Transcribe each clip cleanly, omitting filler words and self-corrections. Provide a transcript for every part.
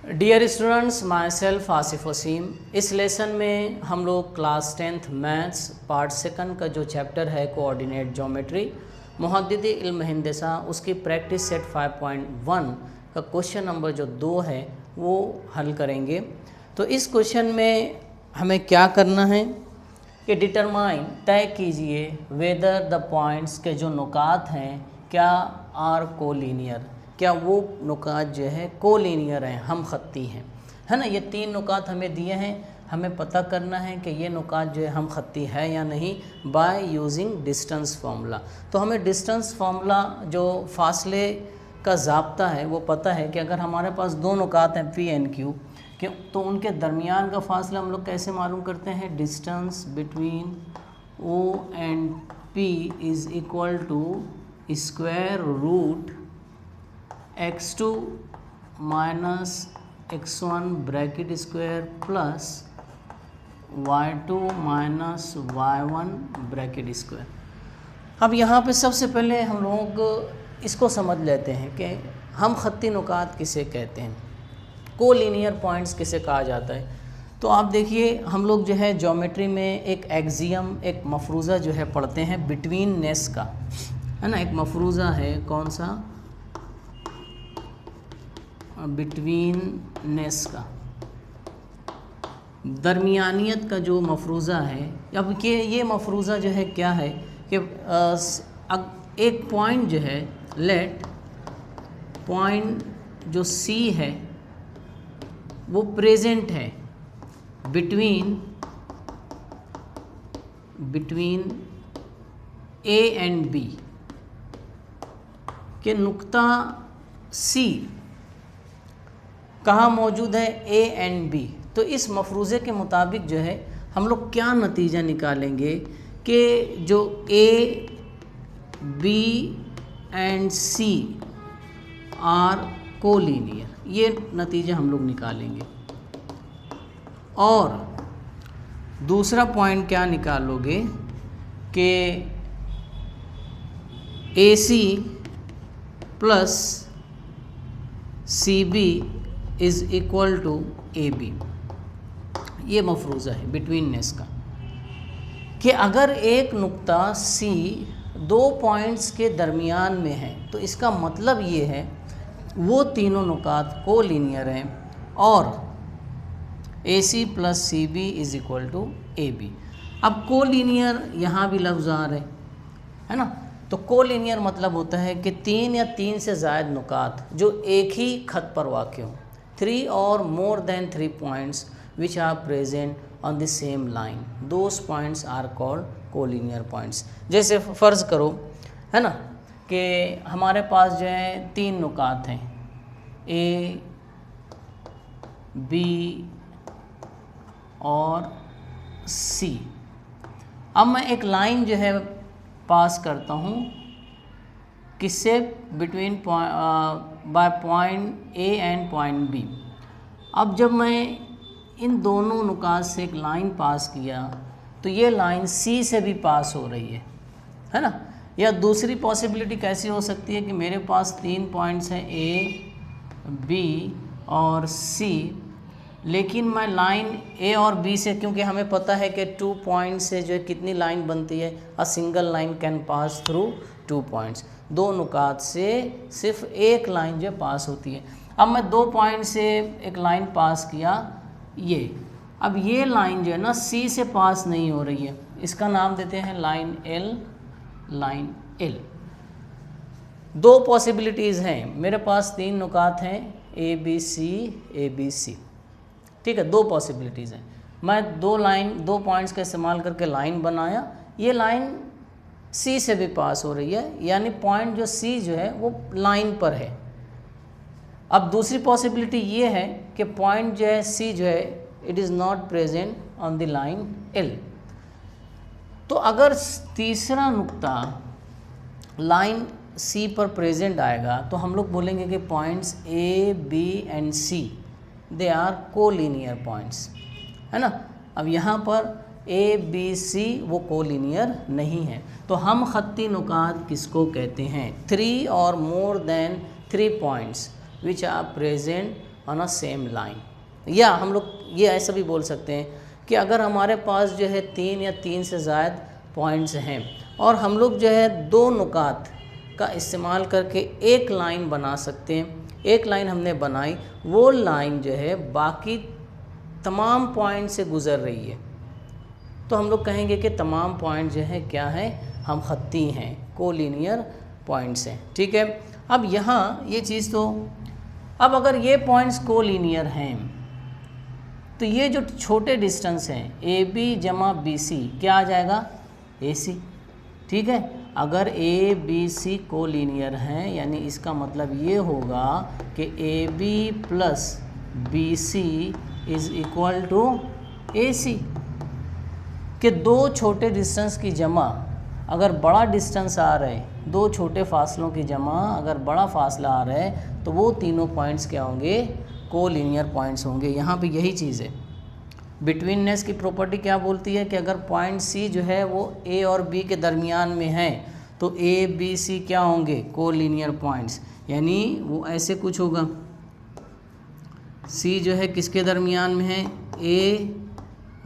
Dear students, myself Asif Wasim. इस lesson में हम लोग class 10th maths part second का जो चैप्टर है कोऑर्डिनेट ज्योमेट्री मुहद्दिद इल्म हिंदसा, उसकी प्रैक्टिस सेट 5.1 का क्वेश्चन नंबर जो 2 है वो हल करेंगे। तो इस क्वेश्चन में हमें क्या करना है कि डिटरमाइन तय कीजिए वेदर द पॉइंट्स के जो नुकात हैं क्या आर कोलिनियर, क्या वो नुकात जो है कोलिनियर हैं, हम खत्ती हैं, है ना। ये 3 नुकात हमें दिए हैं, हमें पता करना है कि ये नुकात जो है हम खत्ती है या नहीं बाय यूजिंग डिस्टेंस फार्मूला। तो हमें डिस्टेंस फार्मूला जो फासले का ज़ाब्ता है वो पता है कि अगर हमारे पास 2 नुकात हैं पी एन क्यू कि तो उनके दरमियान का फासला हम लोग कैसे मालूम करते हैं। Distance between O and P is equal to square root x2 minus x1 bracket square plus y2 minus y1 bracket square. अब यहाँ पे सबसे पहले हम लोग इसको समझ लेते हैं कि हम खत्ती नुकात किसे कहते हैं, कोलिनियर पॉइंट्स किसे कहा जाता है। तो आप देखिए हम लोग जो है ज्योमेट्री में एक एक्सियम, एक मफरूज़ा जो है पढ़ते हैं बिटवीन नेस का, है ना। एक मफरूज़ा है कौन सा, बिटवीन नेस का, दरमियानियत का जो मफरूज़ा है। अब ये मफरूज़ा जो है क्या है कि एक पॉइंट जो है, लेट पॉइंट जो C है वो प्रेजेंट है बिटवीन A एंड B के नुक्ता C कहाँ मौजूद है, A एंड B। तो इस मफरूज़े के मुताबिक जो है हम लोग क्या नतीजा निकालेंगे कि जो A, B and C are collinear, ये नतीजा हम लोग निकालेंगे। और दूसरा पॉइंट क्या निकालोगे कि AC plus CB is equal to AB। ये मफरूज़ा है बिटवीन नेस का कि अगर एक नुक्ता C 2 पॉइंट्स के दरमियान में है तो इसका मतलब ये है वो तीनों नुकात कोलिनियर हैं और AC plus CB is equal to AB। अब कोलिनियर यहाँ भी लफ्ज़ आ रहे है ना। तो कोलिनियर मतलब होता है कि 3 या 3 से ज़ायद नुकात जो एक ही खत पर वाक़ हों, 3 और more than 3 points which are present on the same line, those points are called collinear points. जैसे फ़र्ज़ करो, है ना, कि हमारे पास जो है 3 नुकात हैं A, B और C। अब मैं एक लाइन जो है पास करता हूँ किससे, between by point A and point B। अब जब मैं इन दोनों नुकात से एक लाइन पास किया तो ये लाइन C से भी पास हो रही है ना। या दूसरी पॉसिबिलिटी कैसी हो सकती है कि मेरे पास 3 पॉइंट्स हैं A, B और C, लेकिन मैं लाइन A और B से, क्योंकि हमें पता है कि 2 पॉइंट से जो है कितनी लाइन बनती है, a single line can pass through 2 points. 2 नुकात से सिर्फ एक लाइन जो पास होती है। अब मैं 2 पॉइंट से एक लाइन पास किया, ये अब ये लाइन जो है ना C से पास नहीं हो रही है, इसका नाम देते हैं लाइन L। 2 पॉसिबिलिटीज़ हैं, मेरे पास 3 नुकात हैं ABC, ठीक है। 2 पॉसिबिलिटीज़ हैं, मैं 2 पॉइंट्स का इस्तेमाल करके लाइन बनाया, ये लाइन C से भी पास हो रही है, यानी पॉइंट जो C जो है वो लाइन पर है। अब दूसरी पॉसिबिलिटी ये है कि पॉइंट जो है C जो है it is not present on the line L। तो अगर तीसरा नुक्ता लाइन C पर प्रेजेंट आएगा तो हम लोग बोलेंगे कि points A, B and C they are collinear points, है ना। अब यहाँ पर A, B, C वो कोलिनियर नहीं है। तो हम खत्ती नुकात किसको कहते हैं, 3 और more than 3 points which are present on a same line. या हम लोग ये ऐसा भी बोल सकते हैं कि अगर हमारे पास जो है 3 या 3 से ज़ायद पॉइंट्स हैं और हम लोग जो है 2 नुकात का इस्तेमाल करके एक लाइन बना सकते हैं। एक लाइन हमने बनाई, वो लाइन जो है बाकी तमाम पॉइंट से गुज़र रही है, तो हम लोग कहेंगे कि तमाम पॉइंट जो है क्या है, हम खत्ती हैं, कोलिनियर पॉइंट्स हैं। ठीक है, अब यहाँ ये चीज़ तो, अब अगर ये पॉइंट्स कोलिनियर हैं तो ये जो छोटे डिस्टेंस हैं ए बी जमा बी सी क्या आ जाएगा, ए सी। ठीक है, अगर ए बी सी कोलिनियर हैं यानी इसका मतलब ये होगा कि A B plus B C is equal to A C, कि 2 छोटे डिस्टेंस की जमा अगर बड़ा डिस्टेंस आ रहा है, 2 छोटे फासलों की जमा अगर बड़ा फासला आ रहा है तो वो तीनों पॉइंट्स क्या होंगे, कोलिनियर पॉइंट्स होंगे। यहाँ पे यही चीज़ है, बिटवीननेस की प्रॉपर्टी क्या बोलती है कि अगर पॉइंट सी जो है वो ए और बी के दरमियान में है तो ए बी सी क्या होंगे, कोलिनियर पॉइंट्स। यानी वो ऐसे कुछ होगा, सी जो है किसके दरमियान में है, ए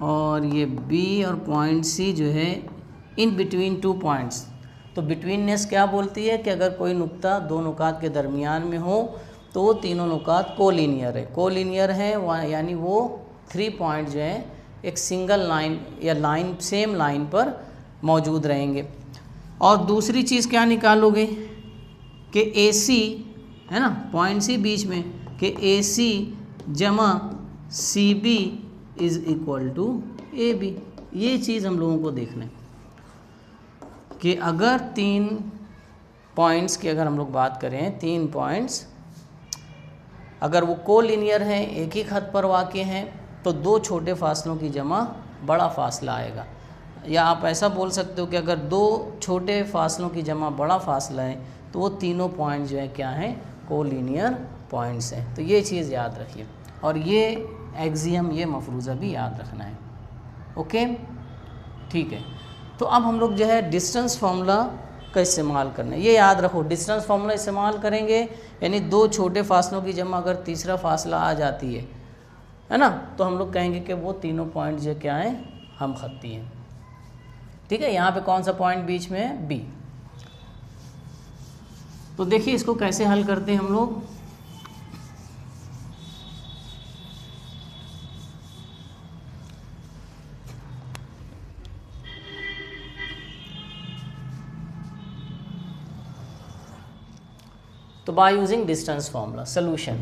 और ये बी, और पॉइंट सी जो है इन बिटवीन 2 पॉइंट्स। तो बिटवीननेस क्या बोलती है कि अगर कोई नुक्ता 2 नुकात के दरमियान में हो तो वो तीनों नुकात कोलिनियर है। कोलिनियर है यानी वो 3 पॉइंट जो है एक सिंगल लाइन या लाइन सेम लाइन पर मौजूद रहेंगे। और दूसरी चीज़ क्या निकालोगे कि ए सी है ना, पॉइंट सी बीच में, कि ए सी जमा C B is equal to A B. ये चीज़ हम लोगों को देखना है कि अगर 3 पॉइंट्स की अगर हम लोग बात करें, 3 पॉइंट्स अगर वो कोलिनियर हैं, एक ही खत पर वाक़े हैं, तो 2 छोटे फासलों की जमा बड़ा फासला आएगा। या आप ऐसा बोल सकते हो कि अगर 2 छोटे फासलों की जमा बड़ा फासला है तो वो तीनों पॉइंट जो है क्या हैं, कोलिनियर पॉइंट्स हैं। तो ये चीज़ याद रखिए, और ये एक्सियम, ये मफरूज़ा भी याद रखना है। ओके, ठीक है। तो अब हम लोग जो है डिस्टेंस फार्मूला का इस्तेमाल करना है। ये याद रखो, डिस्टेंस फार्मूला इस्तेमाल करेंगे यानी 2 छोटे फासलों की जमा अगर तीसरा फासला आ जाती है ना, तो हम लोग कहेंगे कि वो तीनों पॉइंट जो क्या हैं, हम खत्ती हैं। ठीक है, यहाँ पे कौन सा पॉइंट बीच में है, बी। तो देखिए इसको कैसे हल करते हैं हम लोग। तो by using distance formula solution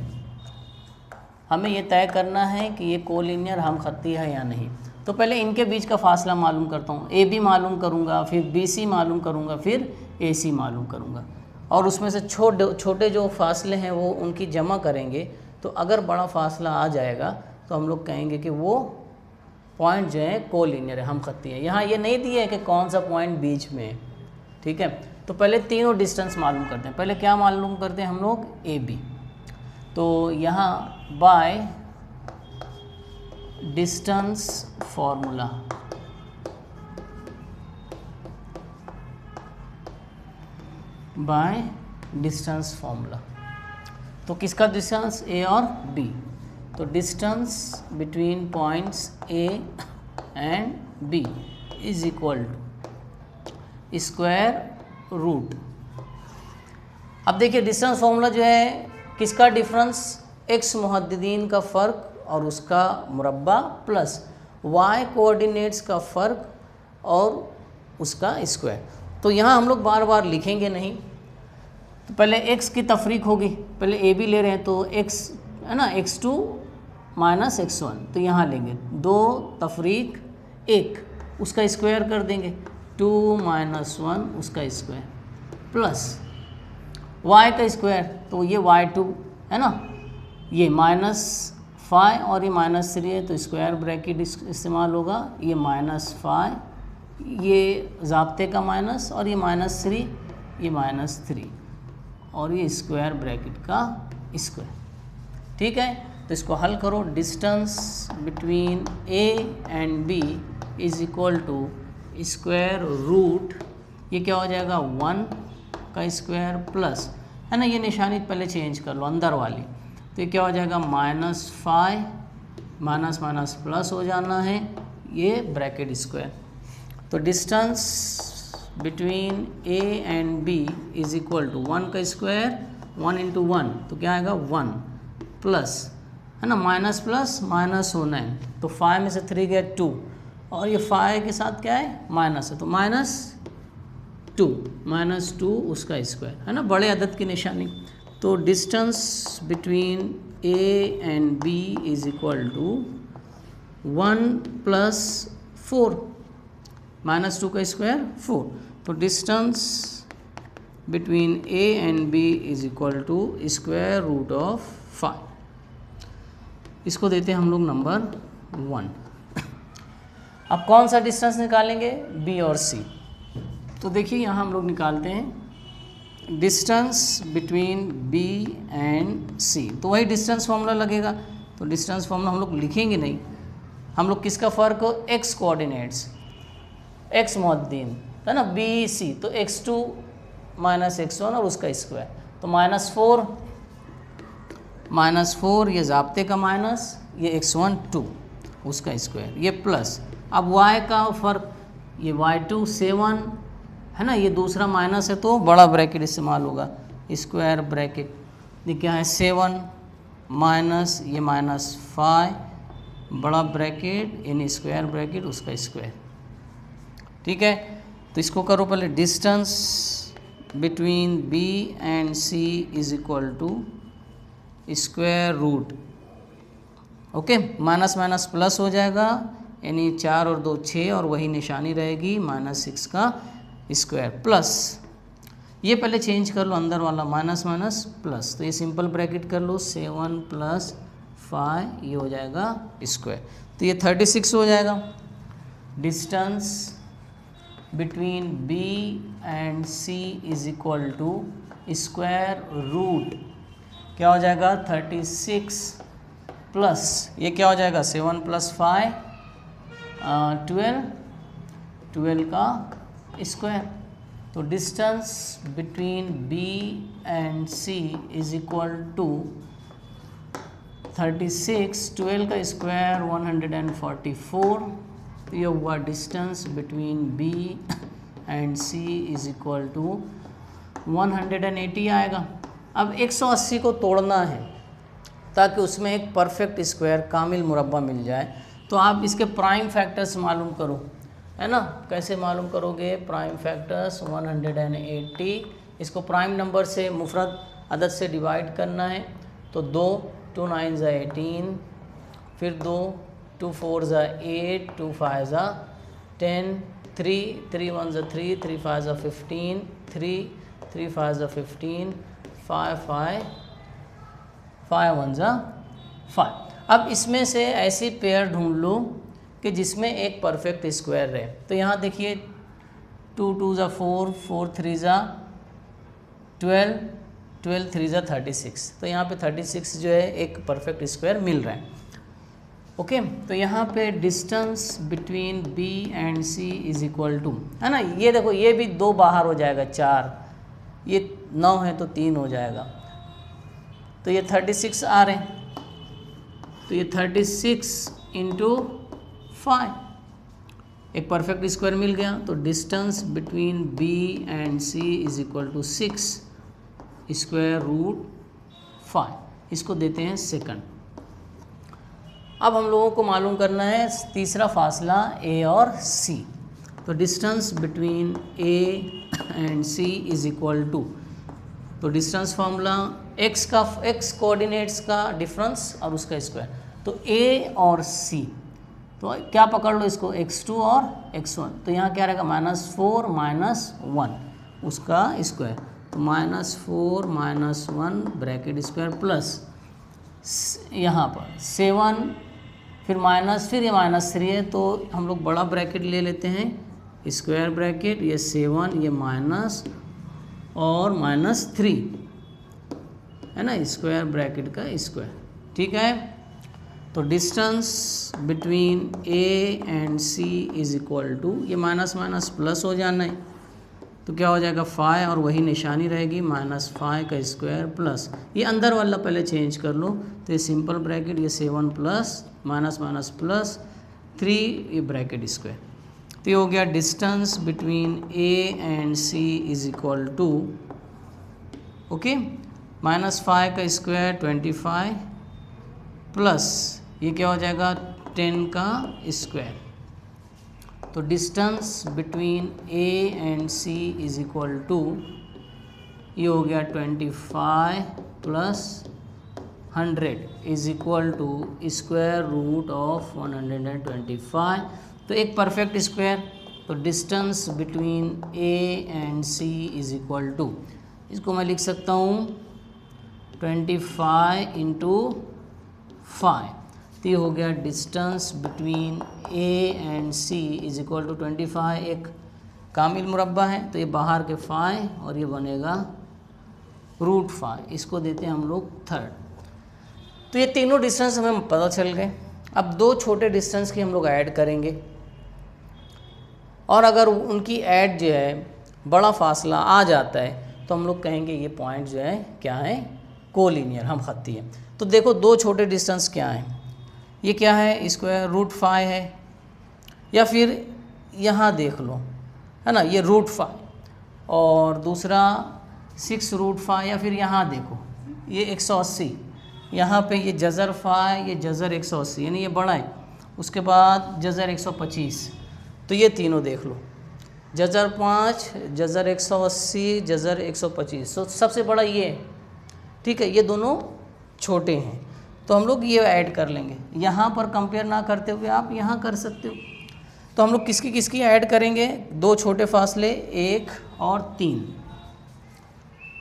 हमें ये तय करना है कि ये कोलिनियर हम खत्ती है या नहीं। तो पहले इनके बीच का फासला मालूम करता हूँ, ए बी मालूम करूँगा, फिर बी सी मालूम करूँगा, फिर ए सी मालूम करूँगा, और उसमें से छोटे जो फासले हैं वो उनकी जमा करेंगे। तो अगर बड़ा फासला आ जाएगा तो हम लोग कहेंगे कि वो पॉइंट जो है कोलिनियर है, हम खत्ती है। यहाँ ये नहीं दिया है कि कौन सा पॉइंट बीच में है। ठीक है, तो पहले तीनों डिस्टेंस मालूम करते हैं। पहले क्या मालूम करते हैं हम लोग, ए बी। तो यहाँ by distance formula by distance formula, तो किसका डिस्टेंस, ए और बी। तो distance between points A and B is equal to square root. अब देखिए डिस्टेंस फॉर्मूला जो है किसका डिफरेंस, एक्स मुहद्दिदीन का फ़र्क और उसका मुरब्बा प्लस वाई कोऑर्डिनेट्स का फ़र्क और उसका स्क्वायर। तो यहाँ हम लोग बार बार लिखेंगे नहीं, तो पहले x की तफरीक होगी, पहले ए बी ले रहे हैं तो x है ना, x2 माइनस x1, तो यहाँ लेंगे 2 तफरीक 1, उसका स्क्वायर कर देंगे 2 माइनस 1 उसका स्क्वायर प्लस y का स्क्वायर, तो ये y2 है ना, ये माइनस 5 और ये माइनस 3 है तो स्क्वायर ब्रैकेट इस्तेमाल होगा, ये माइनस 5, ये ज़ाब्ते का माइनस, और ये माइनस 3, ये माइनस 3, और ये स्क्वायर ब्रैकेट का स्क्वायर। ठीक है, तो इसको हल करो, distance between A and B is equal to square root, ये क्या हो जाएगा 1 का स्क्वायर प्लस, है ना, ये निशानी पहले चेंज कर लो अंदर वाली, तो ये क्या हो जाएगा -5, माइनस माइनस प्लस हो जाना है, ये ब्रैकेट स्क्वायर। तो distance between A and B is equal to 1 का स्क्वायर, 1 इंटू 1 तो क्या आएगा 1 प्लस, है ना, माइनस प्लस माइनस होना है, तो 5 में से 3 गया 2, और ये 5 के साथ क्या है माइनस है, तो -2 उसका स्क्वायर, है ना, बड़े अदद की निशानी। तो distance between A and B is equal to 1 plus 4, -2 का स्क्वायर 4, तो distance between A and B is equal to square root of 5। इसको देते हैं हम लोग नंबर 1। अब कौन सा डिस्टेंस निकालेंगे, बी और सी। तो देखिए यहाँ हम लोग निकालते हैं डिस्टेंस बिटवीन बी एंड सी, तो वही डिस्टेंस फॉर्मूला लगेगा। तो डिस्टेंस फॉर्मूला हम लोग लिखेंगे नहीं, हम लोग किसका फ़र्क हो, एक्स कोऑर्डिनेट्स, एक्स मुद्दीन, है ना, बी सी, तो x2 माइनस x1 और उसका स्क्वायर, तो -4 ये ज़ाब्ते का माइनस, ये x1 2 उसका स्क्वायर, ये प्लस। अब y का फ़र्क, ये y2 7, है ना, ये दूसरा माइनस है तो बड़ा ब्रैकेट इस्तेमाल होगा, स्क्वायर ब्रैकेट, ये क्या है 7 माइनस ये -5 बड़ा ब्रैकेट यानी स्क्वायर ब्रैकेट उसका स्क्वायर, ठीक है। तो इसको करो पहले, distance between B and C is equal to square root, okay, minus minus plus हो जाएगा, यानी 4 और 2 6 और वही निशानी रहेगी -6 का स्क्वायर प्लस, ये पहले चेंज कर लो अंदर वाला, माइनस माइनस प्लस, तो ये सिंपल ब्रैकेट कर लो, 7 + 5 ये हो जाएगा स्क्वायर, तो ये 36 हो जाएगा। Distance between B and C is equal to square root, क्या हो जाएगा 36 प्लस ये क्या हो जाएगा 7 + 5 12 का स्क्वायर। तो distance between B and C is equal to 36, 12 का स्क्वायर 144, तो ये हुआ distance between B and C is equal to 180 आएगा। अब 180 को तोड़ना है ताकि उसमें एक परफेक्ट स्क्वायर कामिल मुरब्बा मिल जाए, तो आप इसके प्राइम फैक्टर्स मालूम करो, है ना। कैसे मालूम करोगे, प्राइम फैक्टर्स 180, इसको प्राइम नंबर से मुफरद अदद से डिवाइड करना है, तो 2 2 9 = 18, फिर 2 2 4 = 8, 2 5 = 10, 3 3 1 = 3, 3 5 = 15, 3 3 5 = 15, 5 1 = 5। अब इसमें से ऐसी पेयर ढूंढ लो कि जिसमें एक परफेक्ट स्क्वायर रहे। तो यहाँ देखिए 2 2 = 4, 4 3 = 12, 12 3 = 36, तो यहाँ पे 36 जो है एक परफेक्ट स्क्वायर मिल रहा है, ओके। तो यहाँ पे distance between B and C is equal to, है ना, ये देखो ये भी 2 बाहर हो जाएगा, 4, ये 9 है तो 3 हो जाएगा, तो ये 36 आ रहे हैं, तो ये 36 × 5 एक परफेक्ट स्क्वायर मिल गया। तो distance between B and C is equal to 6 square root 5, इसको देते हैं सेकंड। अब हम लोगों को मालूम करना है तीसरा फासला ए और सी। तो distance between A and C is equal to, तो डिस्टेंस फार्मूला एक्स कोऑर्डिनेट्स का डिफरेंस और उसका स्क्वायर, तो ए और सी, तो क्या पकड़ लो इसको x2 और x1, तो यहाँ क्या रहेगा -4 - 1 उसका स्क्वायर, तो -4 - 1 ब्रैकेट स्क्वायर प्लस यहाँ पर 7, फिर माइनस, फिर ये -3 है तो हम लोग बड़ा ब्रैकेट ले लेते हैं स्क्वायर ब्रैकेट, ये 7 ये माइनस और -3, है ना, स्क्वायर ब्रैकेट का स्क्वायर, ठीक है। तो distance between A and C is equal to, ये माइनस माइनस प्लस हो जाना है, तो क्या हो जाएगा 5 और वही निशानी रहेगी -5 का स्क्वायर प्लस ये अंदर वाला पहले चेंज कर लो, तो ये सिंपल ब्रैकेट ये 7 प्लस माइनस माइनस प्लस 3 ये ब्रैकेट स्क्वायर। तो ये हो गया distance between A and C is equal to okay -5 का स्क्वायर 25 प्लस ये क्या हो जाएगा 10 का स्क्वायर। तो distance between A and C is equal to ये हो गया 25 plus 100 is equal to square root of 125। तो एक परफेक्ट स्क्वायर, तो distance between A and C is equal to, इसको मैं लिख सकता हूँ 25 इंटू 5। तो ये हो गया distance between A and C is equal to 25। एक कामिल मुरब्बा है तो ये बाहर के 5 और ये बनेगा √5, इसको देते हैं हम लोग 3rd। तो ये तीनों डिस्टेंस हमें पता चल गए। अब दो छोटे डिस्टेंस की हम लोग ऐड करेंगे, और अगर उनकी ऐड जो है बड़ा फासला आ जाता है तो हम लोग कहेंगे ये पॉइंट जो है क्या है, कोलिनियर, हम खत्ती है। तो देखो दो छोटे डिस्टेंस क्या हैं, ये क्या है स्क्वायर √5 है, या फिर यहाँ देख लो है ना ये √5, और दूसरा 6√5, या फिर यहाँ देखो ये 180, यहाँ पे ये जज़र 5 ये जज़र 180 यानी ये बड़ा है, उसके बाद जज़र 125। तो ये तीनों देख लो जज़र 5 जज़र 180 जज़र 125, तो सबसे बड़ा ये है, ठीक है, ये दोनों छोटे हैं। तो हम लोग ये ऐड कर लेंगे, यहाँ पर कंपेयर ना करते हुए आप यहाँ कर सकते हो। तो हम लोग किसकी किसकी ऐड करेंगे, दो छोटे फासले 1 और 3।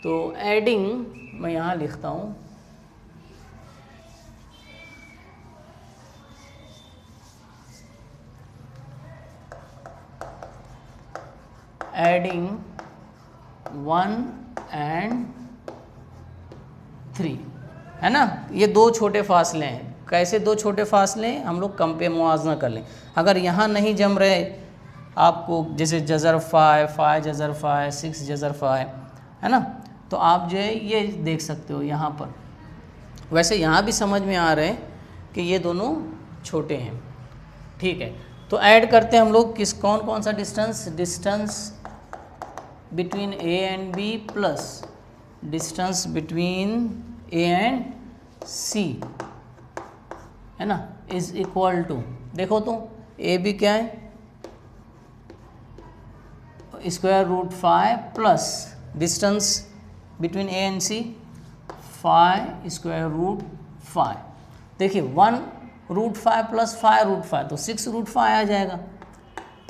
तो एडिंग मैं यहाँ लिखता हूँ एडिंग 1 and 3 है ना। ये दो छोटे फासले हैं, कैसे दो छोटे फासले हैं, हम लोग कंपेयर मुआवजा कर लें। अगर यहाँ नहीं जम रहे आपको, जैसे जज़र 5 जज़र 5 6 जज़र 5 है ना, तो आप जो है ये देख सकते हो यहाँ पर। वैसे यहाँ भी समझ में आ रहे हैं कि ये दोनों छोटे हैं, ठीक है। तो ऐड करते हैं हम लोग कौन कौन सा distance between A and B plus distance between A and C है ना, इज इक्वल टू, देखो तो ए बी क्या है square √5 plus distance between A and C 5 square √5। देखिए 1 √5 प्लस 5 √5 तो 6 √5 आ जाएगा,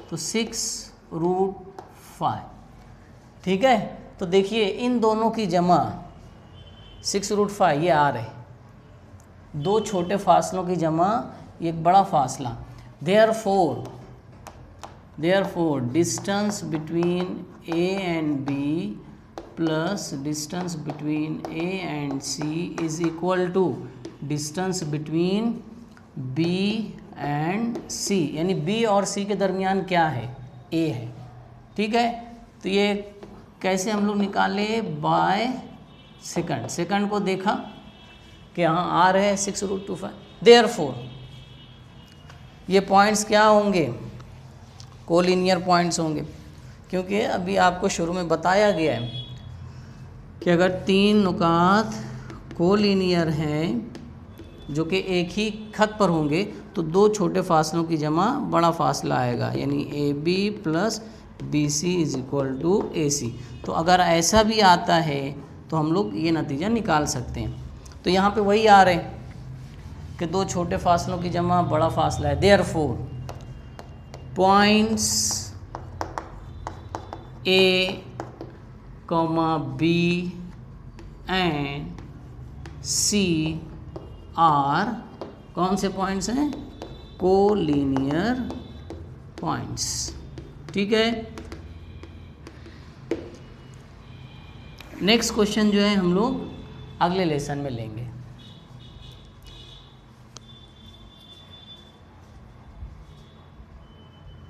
तो 6 √5, ठीक है। तो देखिए इन दोनों की जमा 6 √5 ये आ रहे, दो छोटे फासलों की जमा एक बड़ा फासला। Therefore distance between A and B plus distance between A and C is equal to distance between B and C, यानी बी और सी के दरमियान क्या है, ए है, ठीक है। तो ये कैसे हम लोग निकाले, बाय सेकंड को देखा कि यहाँ आ रहे हैं 6 √25। देयरफॉर ये पॉइंट्स क्या होंगे, कोलिनियर पॉइंट्स होंगे, क्योंकि अभी आपको शुरू में बताया गया है कि अगर 3 नुकात कोलिनियर हैं जो कि एक ही खत पर होंगे तो दो छोटे फासलों की जमा बड़ा फासला आएगा, यानी A B plus B C is equal to A C. तो अगर ऐसा भी आता है तो हम लोग ये नतीजा निकाल सकते हैं। तो यहाँ पे वही आ रहे हैं कि दो छोटे फासलों की जमा बड़ा फासला है। Therefore points A comma B and C are कौन से पॉइंट्स हैं, कोलिनियर पॉइंट्स, ठीक है। नेक्स्ट क्वेश्चन जो है हम लोग अगले लेसन में लेंगे।